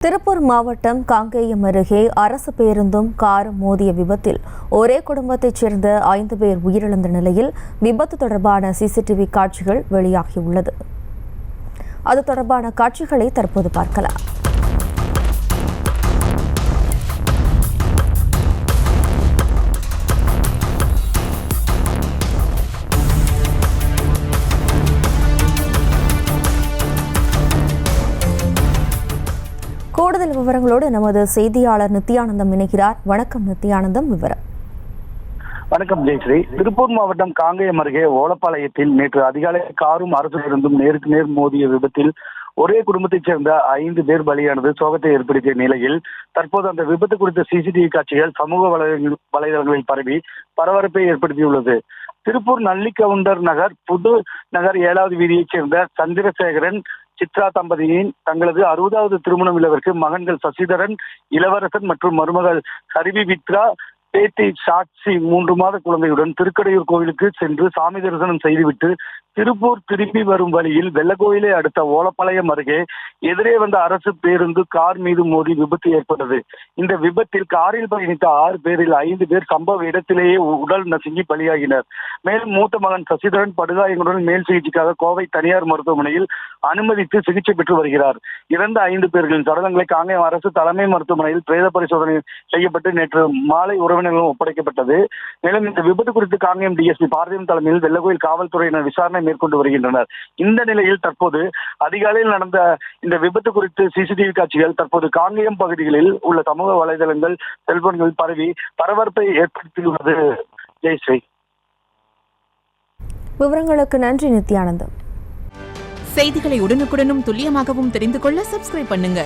திருப்பூர் மாவட்டம் காங்கேயம் அருகே அரசு பேருந்தும் காரும் மோதிய விபத்தில் ஒரே குடும்பத்தைச் சேர்ந்த 5 பேர் உயிரிழந்த நிலையில் விபத்து தொடர்பான சிசிடிவி காட்சிகள் வெளியாகியுள்ளது. அது தொடர்பான காட்சிகளை தற்போது பார்க்கலாம். கூடுதல் விவரங்களோடு நமது செய்தியாளர் நித்யானந்தம் இணைகிறார். வணக்கம் நித்யானந்தம், விவரம். வணக்கம் ஜெயஸ்ரீ. திருப்பூர் மாவட்டம் காங்கேயம் அருகே ஓலப்பாளையத்தில் நேற்று அதிகாலை காரும் அரசு பேருந்தும் நேருக்கு நேர் மோதிய விபத்தில் ஒரே குடும்பத்தைச் சேர்ந்த 5 பேர் பலியானது சோகத்தை ஏற்படுத்திய நிலையில் தற்போது அந்த விபத்து குறித்த சிசிடிவி காட்சிகள் சமூக வலைதளங்களில் பரவி பரபரப்பை ஏற்படுத்தியுள்ளது. திருப்பூர் நல்லிக்கவுண்டர் நகர் புது நகர் 7வது வீதியைச் சேர்ந்த சந்திரசேகரன் சித்ரா தம்பதியின் தங்களது 60வது திருமண விழாவிற்கு மகன்கள் சசிதரன், இளவரசன் மற்றும் மருமகள் ஹரிவி வித்ரா, பேத்தி சாட்சி 3 மாத குழந்தையுடன் திருக்கடையூர் கோவிலுக்கு சென்று சாமி தரிசனம் செய்துவிட்டு திருப்பூர் திரும்பி வரும் வழியில் வெள்ளக்கோயிலை அடுத்த ஓலப்பாளையம் அருகே எதிரே வந்த அரசு பேருந்து கார் மீது மோதி விபத்து ஏற்பட்டது. இந்த விபத்தில் காரில் பயணித்த 6 பேரில் 5 பேர் சம்பவ இடத்திலேயே உடல் நசுங்கி பலியாகினர். மேலும் மூத்த மகன் சசிதரன் படுகாயங்களுடன் மேல் சிகிச்சைக்காக கோவை தனியார் மருத்துவமனையில் அனுமதித்து சிகிச்சை பெற்று வருகிறார். இறந்த 5 பேர்களின் சடலங்களை காங்கேயம் அரசு தலைமை மருத்துவமனையில் பிரேத பரிசோதனை செய்யப்பட்டு நேற்று மாலை உறவினர்களும் ஒப்படைக்கப்பட்டது. மேலும் இந்த விபத்து குறித்து காங்கேயம் டிஎஸ்பி பார்த்திபன் தலைமையில் வெள்ளக்கோயில் காவல்துறையினர் விசாரணை மேற்கொண்டு வருகின்றனர். இந்த நிலையில் தற்போது அதிகாலையில் நடந்த இந்த விபத்து குறித்து சிசிடிவி காட்சிகள் தற்போது காங்கேயம் பகுதிகளில் உள்ள சமூக வலைதளங்கள் செல்போன்கள் பரவி பரபரப்பை ஏற்படுத்தியுள்ளது. ஜெயஸ்ரீ, விவரங்களுக்கு நன்றி நித்யானந்தம். செய்திகளை உடனுக்குடனும் துல்லியமாகவும் தெரிந்து கொள்ள சப்ஸ்கிரைப் பண்ணுங்க.